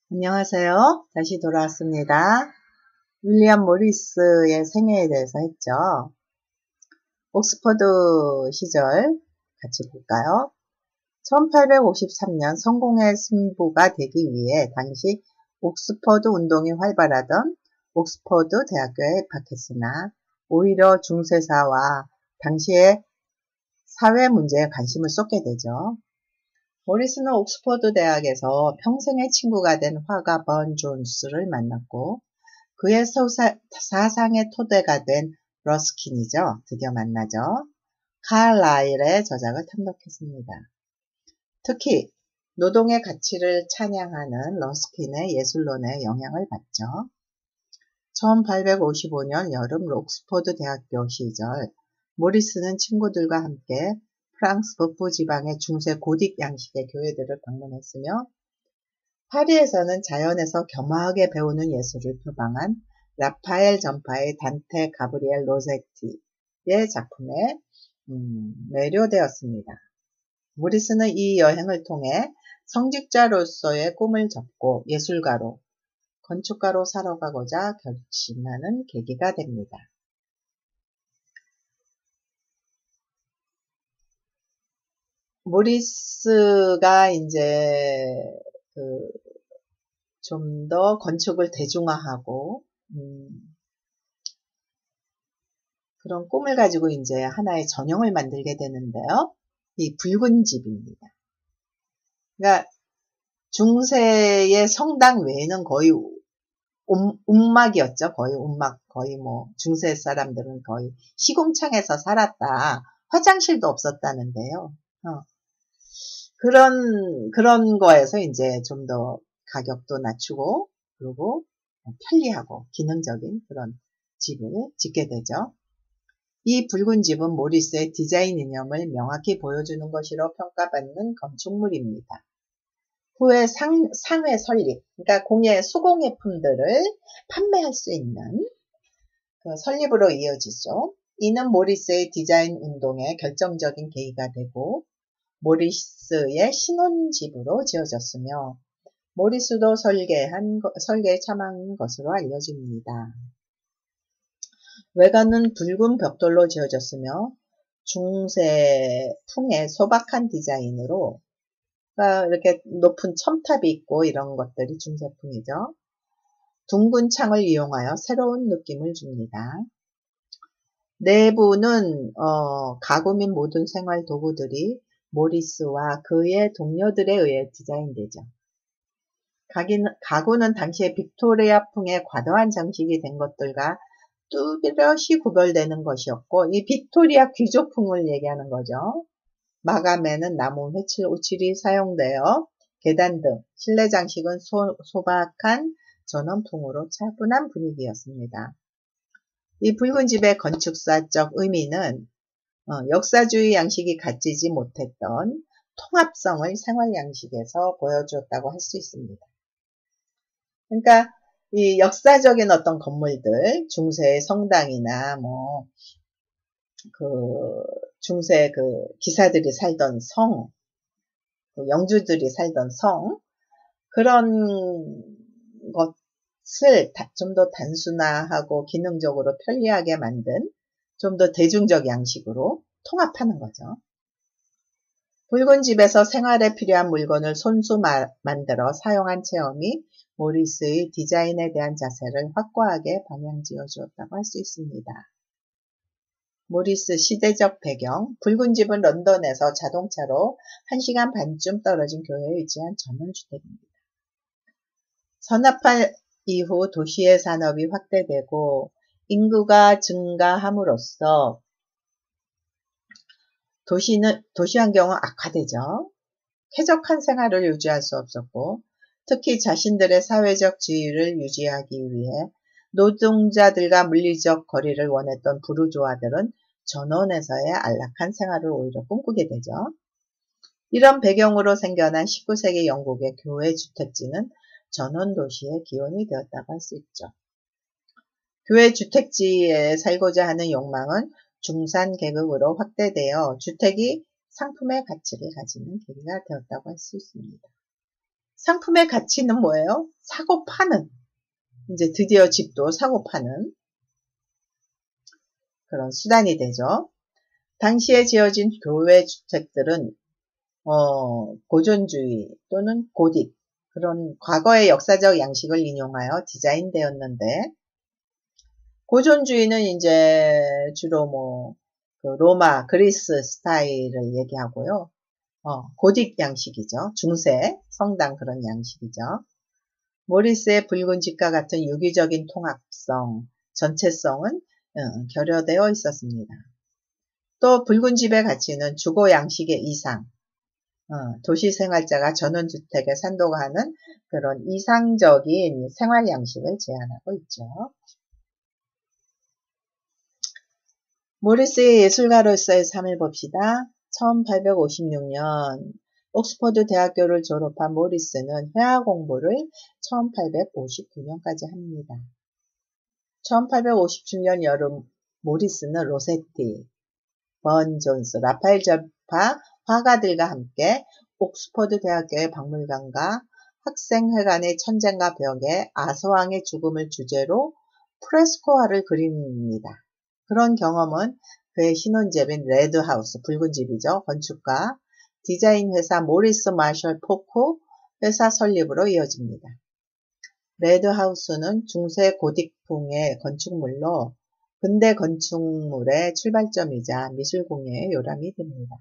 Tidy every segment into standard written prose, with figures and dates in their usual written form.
안녕하세요. 다시 돌아왔습니다. 윌리엄 모리스의 생애에 대해서 했죠. 옥스퍼드 시절 같이 볼까요? 1853년 성공의 승부가 되기 위해 당시 옥스퍼드 운동이 활발하던 옥스퍼드 대학교에 입학했으나 오히려 중세사와 당시의 사회 문제에 관심을 쏟게 되죠. 모리스는 옥스퍼드 대학에서 평생의 친구가 된 화가 번 존스를 만났고 그의 사상의 토대가 된 러스킨이죠. 드디어 만나죠. 칼라일의 저작을 탐독했습니다. 특히 노동의 가치를 찬양하는 러스킨의 예술론에 영향을 받죠. 1855년 여름 옥스퍼드 대학교 시절 모리스는 친구들과 함께 프랑스 북부 지방의 중세 고딕 양식의 교회들을 방문했으며 파리에서는 자연에서 겸허하게 배우는 예술을 표방한 라파엘 전파의 단테 가브리엘 로세티의 작품에 매료되었습니다. 모리스는 이 여행을 통해 성직자로서의 꿈을 접고 예술가로, 건축가로 살아가고자 결심하는 계기가 됩니다. 모리스가 이제 좀 더 건축을 대중화하고 그런 꿈을 가지고 이제 하나의 전형을 만들게 되는데요. 이 붉은 집입니다. 그러니까 중세의 성당 외에는 거의 움막이었죠. 거의 움막, 거의 뭐 중세 사람들은 거의 시궁창에서 살았다. 화장실도 없었다는데요. 그런 거에서 이제 좀 더 가격도 낮추고, 그리고 편리하고 기능적인 그런 집을 짓게 되죠. 이 붉은 집은 모리스의 디자인 이념을 명확히 보여주는 것으로 평가받는 건축물입니다. 후에 상회 설립, 그러니까 수공예품들을 판매할 수 있는 그 설립으로 이어지죠. 이는 모리스의 디자인 운동에 결정적인 계기가 되고 모리스의 신혼집으로 지어졌으며 모리스도 설계에 참여한 것으로 알려집니다. 외관은 붉은 벽돌로 지어졌으며 중세풍의 소박한 디자인으로 이렇게 높은 첨탑이 있고 이런 것들이 중세풍이죠. 둥근 창을 이용하여 새로운 느낌을 줍니다. 내부는 가구 및 모든 생활 도구들이 모리스와 그의 동료들에 의해 디자인되죠. 가구는 당시의 빅토리아풍의 과도한 장식이 된 것들과 뚜렷이 구별되는 것이었고 이 빅토리아 귀족풍을 얘기하는 거죠. 마감에는 나무 오칠이 사용되어 계단 등 실내 장식은 소박한 전원풍으로 차분한 분위기였습니다. 이 붉은 집의 건축사적 의미는 역사주의 양식이 갖지지 못했던 통합성을 생활 양식에서 보여주었다고 할 수 있습니다. 그러니까 이 역사적인 어떤 건물들, 중세의 성당이나 중세 기사들이 살던 성, 영주들이 살던 성, 그런 것을 좀 더 단순화하고 기능적으로 편리하게 만든 좀 더 대중적 양식으로 통합하는 거죠. 붉은 집에서 생활에 필요한 물건을 손수 만들어 사용한 체험이 모리스의 디자인에 대한 자세를 확고하게 방향지어 주었다고 할 수 있습니다. 모리스 시대적 배경, 붉은 집은 런던에서 자동차로 1시간 반쯤 떨어진 교회에 위치한 전원주택입니다. 환화 이후 도시의 산업이 확대되고 인구가 증가함으로써 도시 환경은 악화되죠. 쾌적한 생활을 유지할 수 없었고 특히 자신들의 사회적 지위를 유지하기 위해 노동자들과 물리적 거리를 원했던 부르주아들은 전원에서의 안락한 생활을 오히려 꿈꾸게 되죠. 이런 배경으로 생겨난 19세기 영국의 교회 주택지는 전원 도시의 기원이 되었다고 할 수 있죠. 교회 주택지에 살고자 하는 욕망은 중산 계급으로 확대되어 주택이 상품의 가치를 가지는 계기가 되었다고 할 수 있습니다. 상품의 가치는 뭐예요? 사고 파는. 이제 드디어 집도 사고 파는 그런 수단이 되죠. 당시에 지어진 교외 주택들은 고전주의 또는 고딕 그런 과거의 역사적 양식을 인용하여 디자인되었는데, 고전주의는 이제 주로 그 로마, 그리스 스타일을 얘기하고요. 고딕 양식이죠. 중세 성당 그런 양식이죠. 모리스의 붉은 집과 같은 유기적인 통합성, 전체성은 결여되어 있었습니다. 또 붉은 집의 가치는 주거 양식의 이상, 도시 생활자가 전원주택에 산도하는 그런 이상적인 생활 양식을 제안하고 있죠. 모리스의 예술가로서의 삶을 봅시다. 1856년 옥스퍼드 대학교를 졸업한 모리스는 회화 공부를 1859년까지 합니다. 1857년 여름 모리스는 로세티, 번 존스, 라파엘 저파 화가들과 함께 옥스퍼드 대학교의 박물관과 학생회관의 천장과 벽에 아서왕의 죽음을 주제로 프레스코화를 그립니다. 그런 경험은 그의 신혼집인 레드하우스, 붉은 집이죠. 건축가, 디자인 회사 모리스 마셜 포코 회사 설립으로 이어집니다. 레드하우스는 중세 고딕풍의 건축물로 근대 건축물의 출발점이자 미술공예의 요람이 됩니다.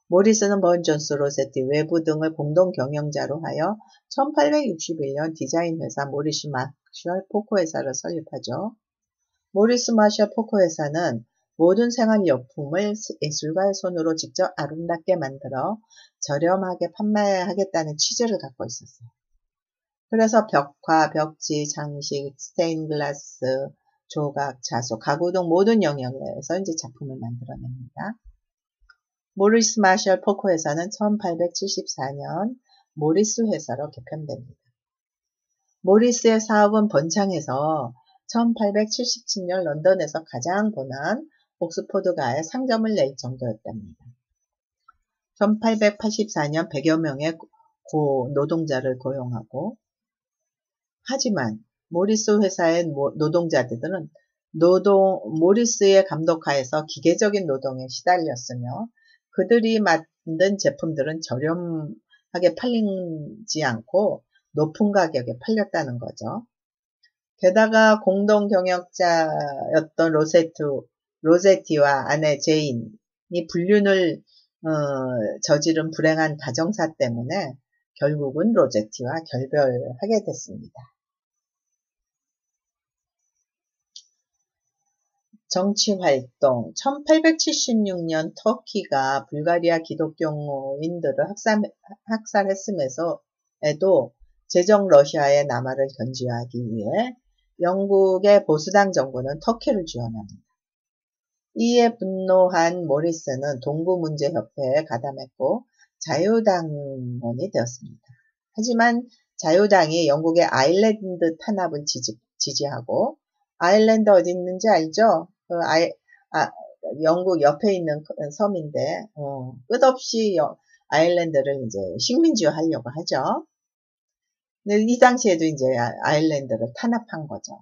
모리스는 번 존스, 로세티, 외부 등을 공동 경영자로 하여 1861년 디자인 회사 모리스 마셜 포코 회사를 설립하죠. 모리스 마셜 포코 회사는 모든 생활용품을 예술가의 손으로 직접 아름답게 만들어 저렴하게 판매하겠다는 취지를 갖고 있었어요. 그래서 벽화, 벽지, 장식, 스테인글라스, 조각, 자수, 가구 등 모든 영역에서 이제 작품을 만들어냅니다. 모리스 마셜 포코 회사는 1874년 모리스 회사로 개편됩니다. 모리스의 사업은 번창해서 1877년 런던에서 가장 bon한 옥스포드가에 상점을 낼 정도였답니다. 1884년 100여 명의 노동자를 고용하고, 하지만 모리스 회사의 노동자들은 모리스의 감독하에서 기계적인 노동에 시달렸으며 그들이 만든 제품들은 저렴하게 팔리지 않고 높은 가격에 팔렸다는 거죠. 게다가 공동 경영자였던 로제티와 아내 제인이 불륜을 저지른 불행한 가정사 때문에 결국은 로제티와 결별하게 됐습니다. 정치활동 1876년 터키가 불가리아 기독교인들을 학살했음에도 제정 러시아의 남하를 견제하기 위해 영국의 보수당 정부는 터키를 지원합니다. 이에 분노한 모리스는 동부문제협회에 가담했고 자유당원이 되었습니다. 하지만 자유당이 영국의 아일랜드 탄압을 지지하고, 아일랜드 어디 있는지 알죠? 영국 옆에 있는 섬인데 끝없이 아일랜드를 이제 식민지화 하려고 하죠. 근데 이 당시에도 이제 아일랜드를 탄압한 거죠.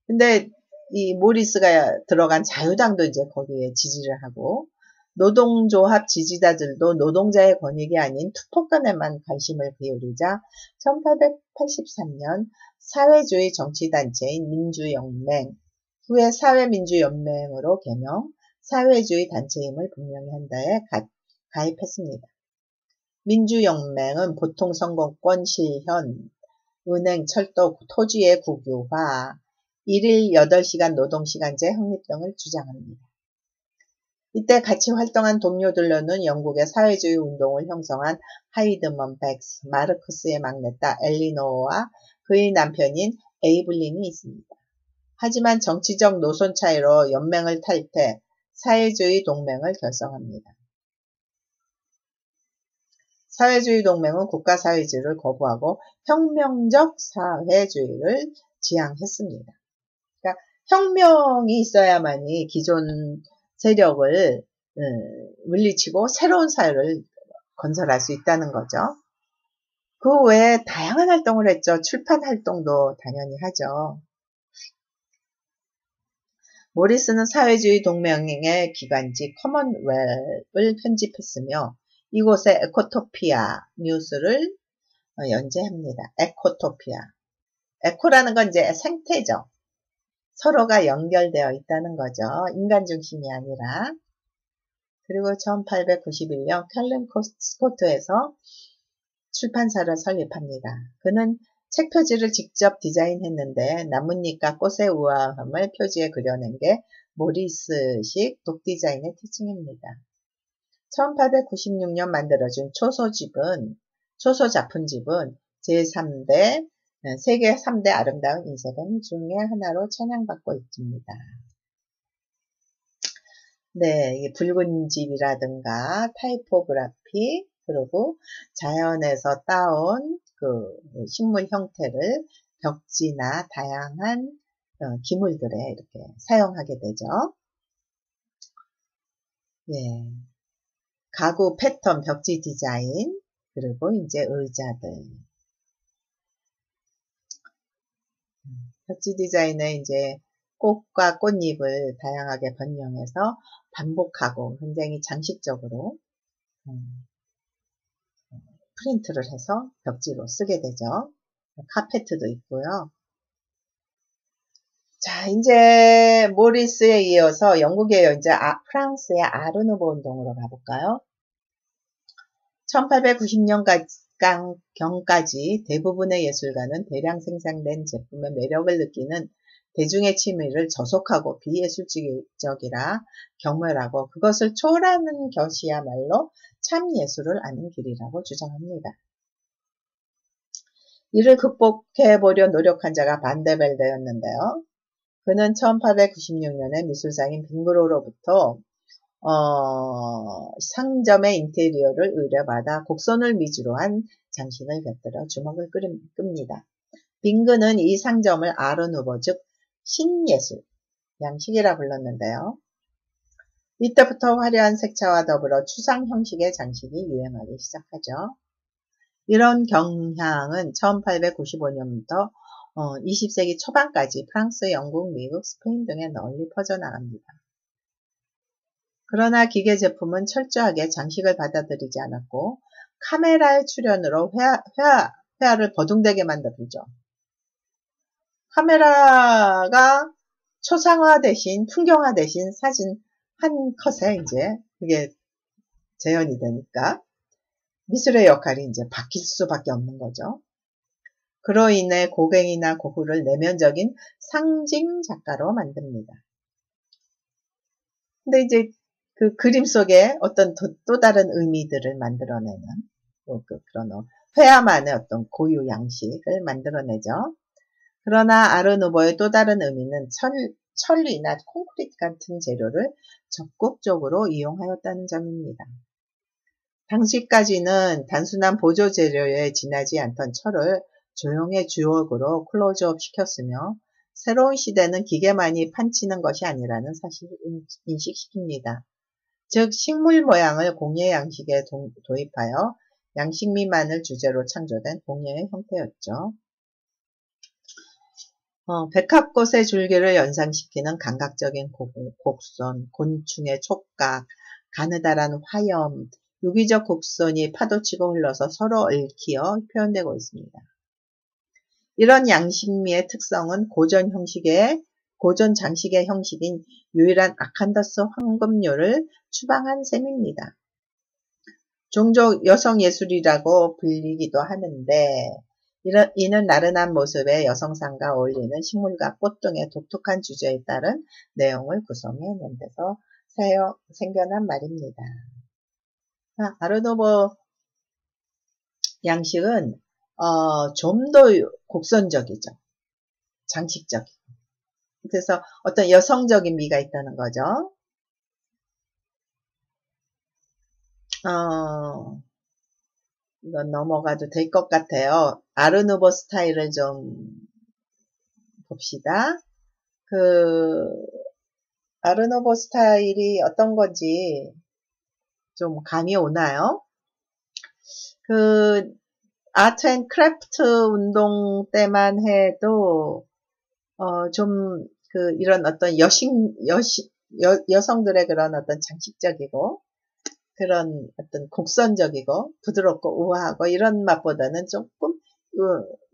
근데 이 모리스가 들어간 자유당도 이제 거기에 지지를 하고, 노동조합 지지자들도 노동자의 권익이 아닌 투표권에만 관심을 기울이자 1883년 사회주의 정치단체인 민주연맹, 후에 사회민주연맹으로 개명, 사회주의 단체임을 분명히 한 다에 가입했습니다. 민주연맹은 보통선거권 실현, 은행, 철도, 토지의 국유화, 1일 8시간 노동시간제 확립 등을 주장합니다. 이때 같이 활동한 동료들로는 영국의 사회주의 운동을 형성한 하이드먼 백스, 마르크스의 막내딸 엘리노어와 그의 남편인 에이블린이 있습니다. 하지만 정치적 노선 차이로 연맹을 탈퇴, 사회주의 동맹을 결성합니다. 사회주의 동맹은 국가사회주의를 거부하고 혁명적 사회주의를 지향했습니다. 그러니까 혁명이 있어야만이 기존 세력을 물리치고 새로운 사회를 건설할 수 있다는 거죠. 그 외에 다양한 활동을 했죠. 출판 활동도 당연히 하죠. 모리스는 사회주의 동맹의 기관지 커먼웰을 편집했으며 이곳에 에코토피아 뉴스를 연재합니다. 에코토피아. 에코라는 건 이제 생태죠. 서로가 연결되어 있다는 거죠. 인간 중심이 아니라. 그리고 1891년 캘름 스코트에서 출판사를 설립합니다. 그는 책 표지를 직접 디자인했는데 나뭇잎과 꽃의 우아함을 표지에 그려낸 게 모리스식 독 디자인의 특징입니다. 1896년 만들어진 초소 작품집은 제3대 세계 3대 아름다운 인쇄본 중에 하나로 찬양받고 있습니다. 네, 이 붉은 집이라든가 타이포그라피 그리고 자연에서 따온 그 식물 형태를 벽지나 다양한 기물들에 이렇게 사용하게 되죠. 예, 가구 패턴, 벽지 디자인 그리고 이제 의자들. 벽지 디자인은 이제 꽃과 꽃잎을 다양하게 변형해서 반복하고 굉장히 장식적으로 프린트를 해서 벽지로 쓰게 되죠. 카페트도 있고요. 자, 이제 모리스에 이어서 영국의 이제 프랑스의 아르누보 운동으로 가볼까요? 1890년경까지 대부분의 예술가는 대량 생산된 제품의 매력을 느끼는 대중의 취미를 저속하고 비예술적이라 경멸하고 그것을 초월하는 것이야말로 참 예술을 아는 길이라고 주장합니다. 이를 극복해보려 노력한 자가 반데벨데였는데요. 그는 1896년에 미술사인 빙그로로부터 상점의 인테리어를 의뢰받아 곡선을 위주로 한 장신을 곁들여 주목을 끕니다. 빙그는 이 상점을 아르누보 즉 신예술, 양식이라 불렀는데요. 이때부터 화려한 색채와 더불어 추상 형식의 장식이 유행하기 시작하죠. 이런 경향은 1895년부터 20세기 초반까지 프랑스, 영국, 미국, 스페인 등에 널리 퍼져나갑니다. 그러나 기계 제품은 철저하게 장식을 받아들이지 않았고 카메라의 출현으로 회화를 버둥대게 만들죠. 카메라가 초상화 대신 풍경화 대신 사진 한 컷에 이제 그게 재현이 되니까 미술의 역할이 이제 바뀔 수밖에 없는 거죠. 그로 인해 고갱이나 고흐를 내면적인 상징 작가로 만듭니다. 근데 이제 그 그림 속에 어떤 또 다른 의미들을 만들어내는 그런 회화만의 어떤 고유 양식을 만들어내죠. 그러나 아르누보의 또 다른 의미는 철이나 콘크리트 같은 재료를 적극적으로 이용하였다는 점입니다. 당시까지는 단순한 보조 재료에 지나지 않던 철을 조형의 주역으로 클로즈업 시켰으며 새로운 시대는 기계만이 판치는 것이 아니라는 사실을 인식시킵니다. 즉 식물 모양을 공예 양식에 도입하여 양식 미만을 주제로 창조된 공예의 형태였죠. 백합꽃의 줄기를 연상시키는 감각적인 곡선, 곤충의 촉각, 가느다란 화염, 유기적 곡선이 파도치고 흘러서 서로 얽히어 표현되고 있습니다. 이런 양식미의 특성은 고전 장식의 형식인 유일한 아칸더스 황금료를 추방한 셈입니다. 종종 여성예술이라고 불리기도 하는데 이는 나른한 모습의 여성상과 어울리는 식물과 꽃 등의 독특한 주제에 따른 내용을 구성해낸 데서 생겨난 말입니다. 아르누보 양식은 좀 더 곡선적이죠. 장식적이고. 그래서 어떤 여성적인 미가 있다는 거죠. 이건 넘어가도 될 것 같아요. 아르누보 스타일을 좀 봅시다. 아르누보 스타일이 어떤 건지 좀 감이 오나요? 그 아트 앤 크래프트 운동 때만 해도 좀 이런 어떤 여성들의 그런 어떤 장식적이고 그런 어떤 곡선적이고 부드럽고 우아하고 이런 맛보다는 조금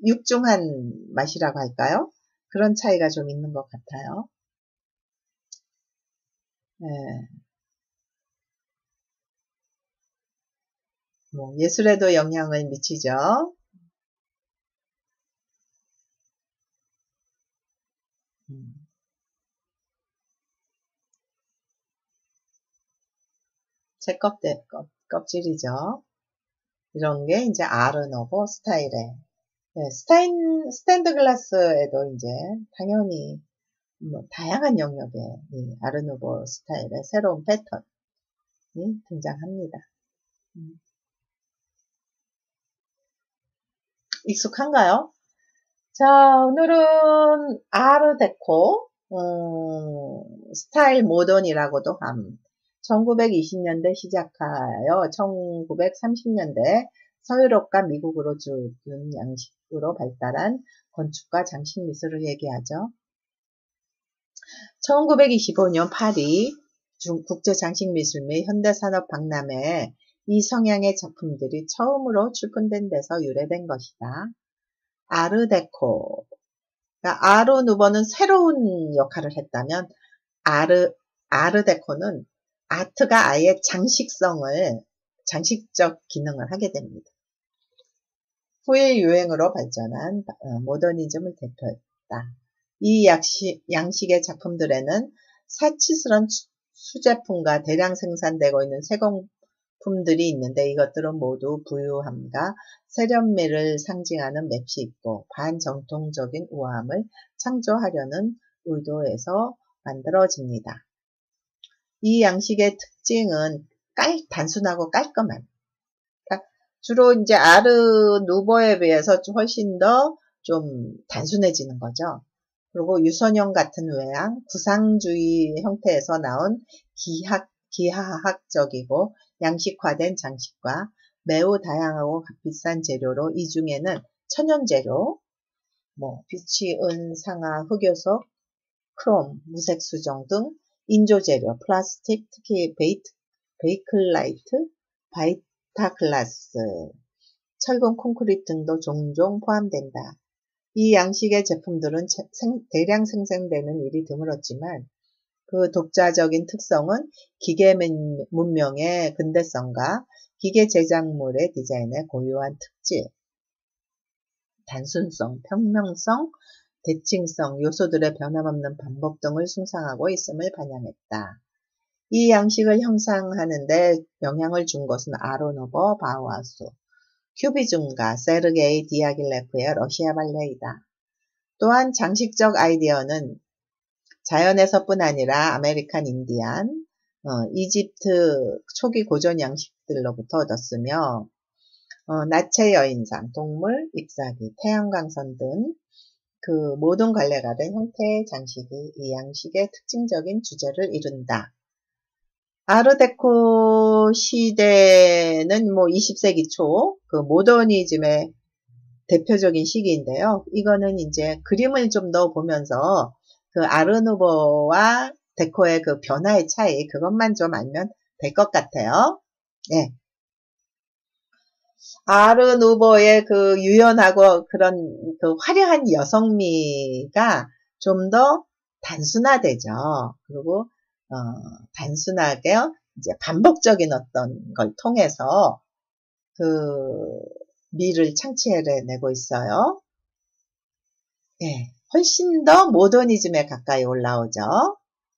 육중한 맛이라고 할까요? 그런 차이가 좀 있는 것 같아요. 예, 뭐 예술에도 영향을 미치죠. 음, 제 껍질이죠. 이런 게 이제 아르노보 스타일의 스탠드 글라스에도 이제 당연히 뭐 다양한 영역의 이 아르누보 스타일의 새로운 패턴이 등장합니다. 음, 익숙한가요? 자, 오늘은 아르데코 스타일 모던이라고도 함. 1920년대 시작하여 1930년대 서유럽과 미국으로 주둔 양식으로 발달한 건축과 장식 미술을 얘기하죠. 1925년 파리 국제장식미술 및 현대산업 박람회에 이 성향의 작품들이 처음으로 출품된 데서 유래된 것이다. 아르데코. 그러니까 아르누보는 새로운 역할을 했다면 아르데코는 아트가 아예 장식적 기능을 하게 됩니다. 후일 유행으로 발전한 모더니즘을 대표했다. 이 양식의 작품들에는 사치스러운 수제품과 대량 생산되고 있는 세공품들이 있는데 이것들은 모두 부유함과 세련미를 상징하는 맵시 있고 반정통적인 우아함을 창조하려는 의도에서 만들어집니다. 이 양식의 특징은 단순하고 깔끔한, 그러니까 주로 이제 아르 누보에 비해서 훨씬 더 좀 단순해지는 거죠. 그리고 유선형 같은 외양, 구상주의 형태에서 나온 기하학적이고 양식화된 장식과 매우 다양하고 값비싼 재료로 이 중에는 천연재료, 뭐 비치, 은, 상아, 흑요소, 크롬, 무색 수정 등 인조재료, 플라스틱, 특히 베이클라이트, 바이타글라스, 철근 콘크리트 등도 종종 포함된다. 이 양식의 제품들은 대량 생산되는 일이 드물었지만 그 독자적인 특성은 기계 문명의 근대성과 기계 제작물의 디자인의 고유한 특질, 단순성, 평명성, 대칭성, 요소들의 변함없는 반복 등을 숭상하고 있음을 반영했다. 이 양식을 형상하는 데 영향을 준 것은 아로노버 바우하우스, 큐비즘과 세르게이 디아길레프의 러시아 발레이다. 또한 장식적 아이디어는 자연에서뿐 아니라 아메리칸 인디안, 이집트 초기 고전 양식들로부터 얻었으며 나체 여인상, 동물, 잎사귀, 태양광선 등 그 모든 관례가 된 형태의 장식이 이 양식의 특징적인 주제를 이룬다. 아르데코 시대는 뭐 20세기 초 그 모더니즘의 대표적인 시기인데요. 이거는 이제 그림을 좀 더 보면서 그 아르누보와 데코의 그 변화의 차이 그것만 좀 알면 될 것 같아요. 예. 아르누보의 그 유연하고 그런 그 화려한 여성미가 좀 더 단순화되죠. 그리고 단순하게 이제 반복적인 어떤 걸 통해서 그 미를 창출해내고 있어요. 예, 훨씬 더 모더니즘에 가까이 올라오죠.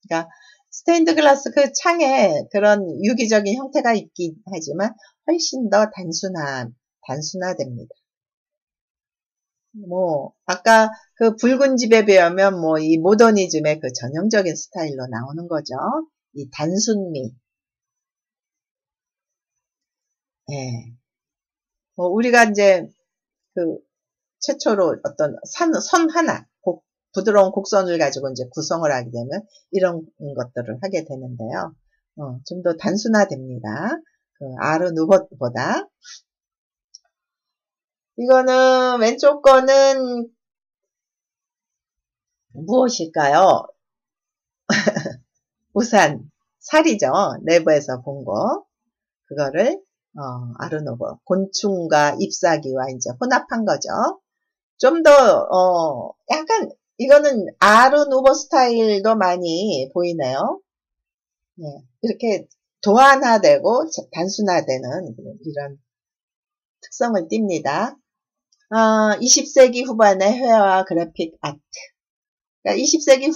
그러니까 스테인드 글라스 그 창에 그런 유기적인 형태가 있긴 하지만 훨씬 더 단순화됩니다. 뭐, 아까 그 붉은 집에 비하면 뭐 이 모더니즘의 그 전형적인 스타일로 나오는 거죠. 이 단순미. 예. 뭐 우리가 이제 그 최초로 어떤 선 하나, 부드러운 곡선을 가지고 이제 구성을 하게 되면 이런 것들을 하게 되는데요. 좀 더 단순화됩니다. 그 아르 누봇보다. 이거는 왼쪽 거는 무엇일까요? 우산, 살이죠. 내부에서 본 거. 그거를 아르노브, 곤충과 잎사귀와 이제 혼합한 거죠. 좀 더 약간 이거는 아르누보 스타일도 많이 보이네요. 네, 이렇게 도안화되고 단순화되는 이런 특성을 띱니다. 20세기 후반의 회화 그래픽 아트. 그러니까 20세기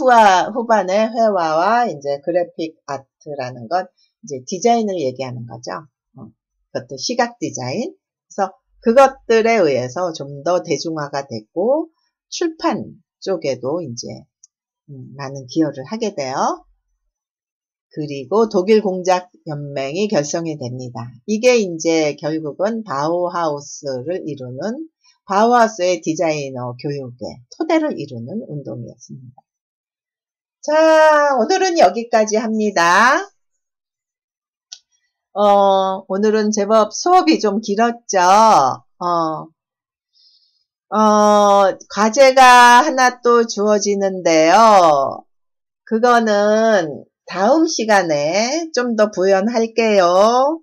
후반의 회화와 이제 그래픽 아트라는 건 이제 디자인을 얘기하는 거죠. 그것도 시각 디자인. 그래서 그것들에 의해서 좀 더 대중화가 됐고 출판 쪽에도 이제 많은 기여를 하게 돼요. 그리고 독일 공작 연맹이 결성이 됩니다. 이게 이제 결국은 바우하우스를 이루는 바우하우스의 디자이너 교육의 토대를 이루는 운동이었습니다. 자, 오늘은 여기까지 합니다. 오늘은 제법 수업이 좀 길었죠. 과제가 하나 또 주어지는데요. 그거는 다음 시간에 좀 더 부연할게요.